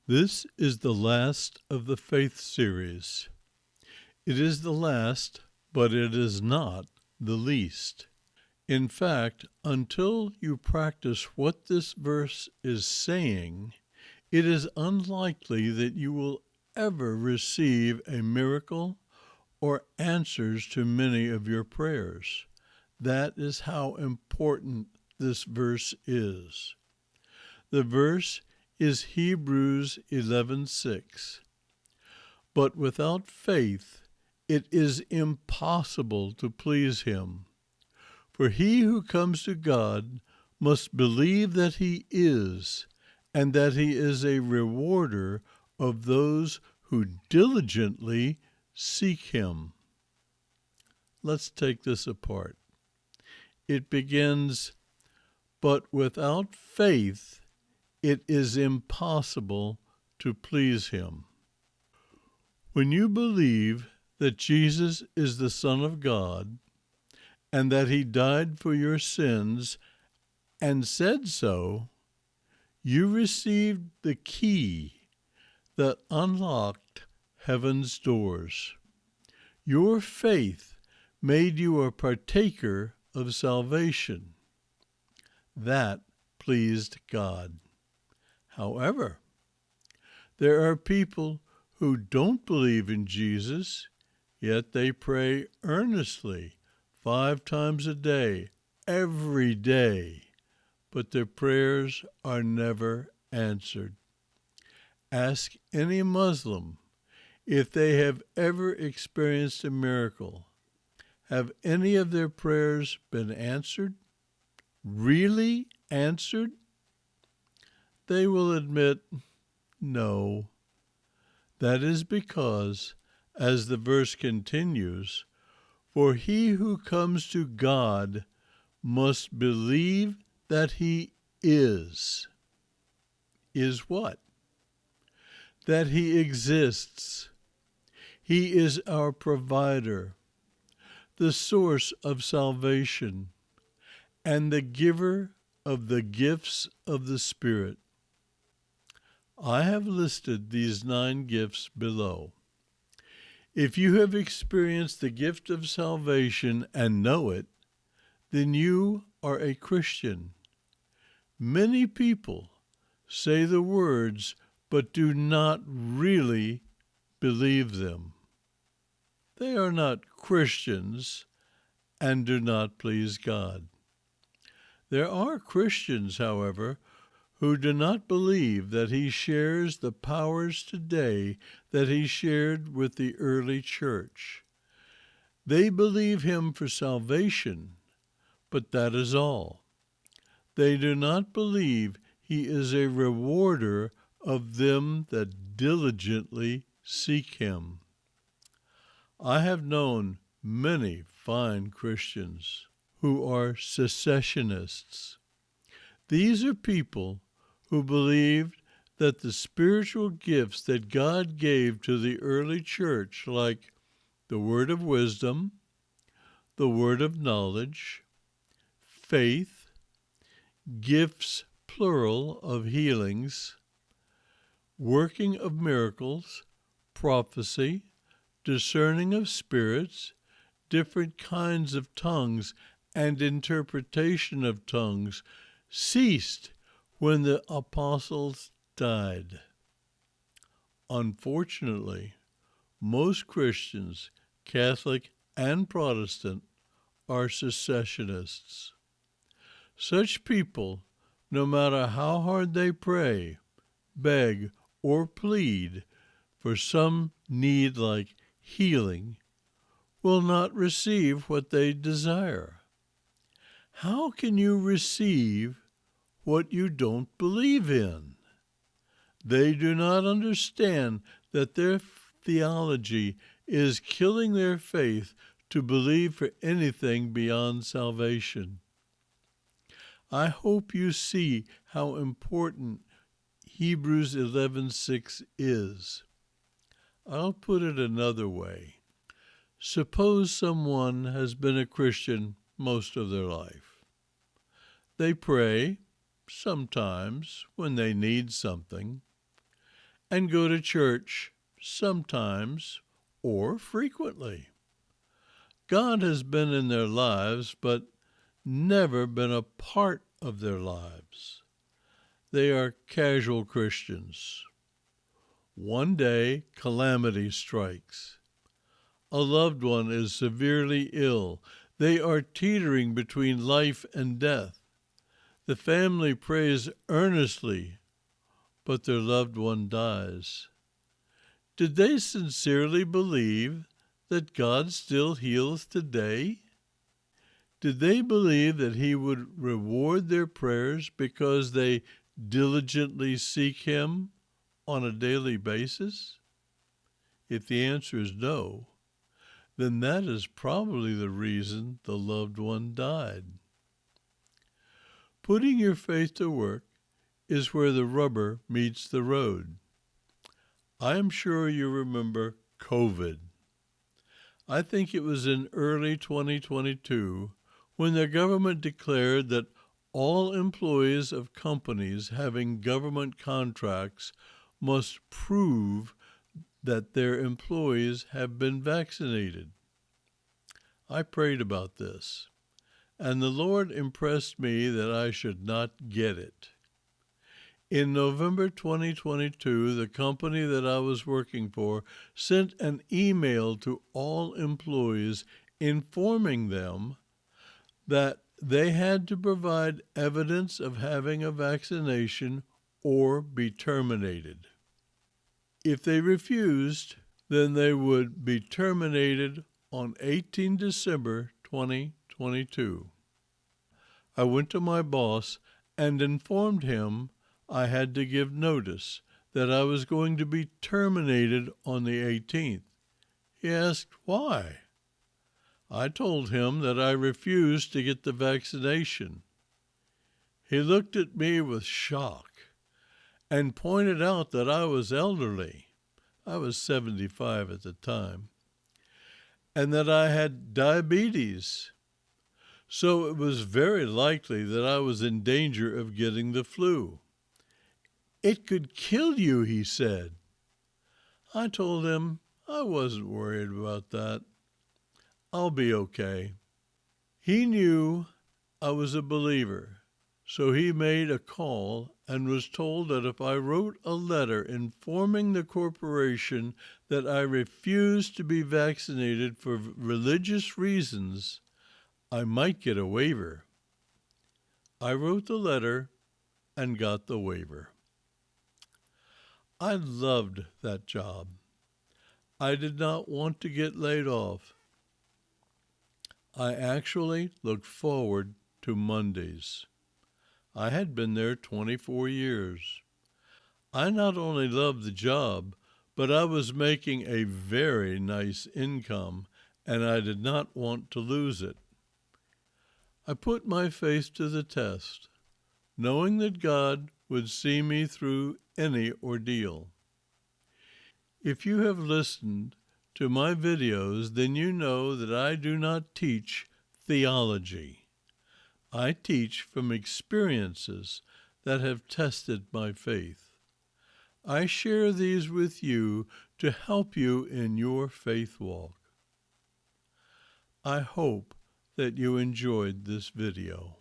This is the last of the Faith series. It is the last, but it is not the least. In fact, until you practice what this verse is saying, it is unlikely that you will ever receive a miracle or answers to many of your prayers. That is how important this verse is. The verse is Hebrews 11:6. But without faith it is impossible to please him. For he who comes to God must believe that he is, and that he is a rewarder of those who diligently seek him. Let's take this apart. It begins, but without faith it is impossible to please him. When you believe that Jesus is the Son of God and that he died for your sins and said so, you received the key that unlocked heaven's doors. Your faith made you a partaker of salvation. That pleased God. However, there are people who don't believe in Jesus, yet they pray earnestly 5 times a day, every day, but their prayers are never answered. Ask any Muslim if they have ever experienced a miracle. Have any of their prayers been answered? Really answered? They will admit, no. That is because, as the verse continues, for he who comes to God must believe that he is. Is what? That he exists. He is our provider, the source of salvation, and the giver of the gifts of the Spirit. I have listed these 9 gifts below. If you have experienced the gift of salvation and know it, then you are a Christian. Many people say the words but do not really believe them. They are not Christians and do not please God. There are Christians, however, who do not believe that he shares the powers today that he shared with the early church. They believe him for salvation, but that is all. They do not believe he is a rewarder of them that diligently seek him. I have known many fine Christians who are cessationists. These are people who believed that the spiritual gifts that God gave to the early church, like the word of wisdom, the word of knowledge, faith, gifts, plural, of healings, working of miracles, prophecy, discerning of spirits, different kinds of tongues, and interpretation of tongues, ceased when the apostles died. Unfortunately, most Christians, Catholic and Protestant, are cessationists. Such people, no matter how hard they pray, beg, or plead for some need like healing, will not receive what they desire. How can you receive what you don't believe in? They do not understand that their theology is killing their faith to believe for anything beyond salvation. I hope you see how important Hebrews 11:6 is. I'll put it another way. Suppose someone has been a Christian most of their life. They pray, sometimes when they need something, and go to church sometimes or frequently. God has been in their lives, but never been a part of their lives. They are casual Christians. One day, calamity strikes. A loved one is severely ill. They are teetering between life and death. The family prays earnestly, but their loved one dies. Did they sincerely believe that God still heals today? Did they believe that He would reward their prayers because they diligently seek Him on a daily basis? If the answer is no, then that is probably the reason the loved one died. Putting your faith to work is where the rubber meets the road. I am sure you remember COVID. I think it was in early 2022 when the government declared that all employees of companies having government contracts must prove that their employees have been vaccinated. I prayed about this, and the Lord impressed me that I should not get it. In November 2022, the company that I was working for sent an email to all employees informing them that they had to provide evidence of having a vaccination or be terminated. If they refused, then they would be terminated on 18 December 2022. I went to my boss and informed him I had to give notice that I was going to be terminated on the 18th. He asked why. I told him that I refused to get the vaccination. He looked at me with shock and pointed out that I was elderly. I was 75 at the time, and that I had diabetes. So it was very likely that I was in danger of getting the flu. It could kill you, he said. I told him I wasn't worried about that. I'll be okay. He knew I was a believer, so he made a call and was told that if I wrote a letter informing the corporation that I refused to be vaccinated for religious reasons, I might get a waiver. I wrote the letter and got the waiver. I loved that job. I did not want to get laid off. I actually looked forward to Mondays. I had been there 24 years. I not only loved the job, but I was making a very nice income, and I did not want to lose it. I put my faith to the test, knowing that God would see me through any ordeal. If you have listened to my videos, then you know that I do not teach theology. I teach from experiences that have tested my faith. I share these with you to help you in your faith walk. I hope that you enjoyed this video.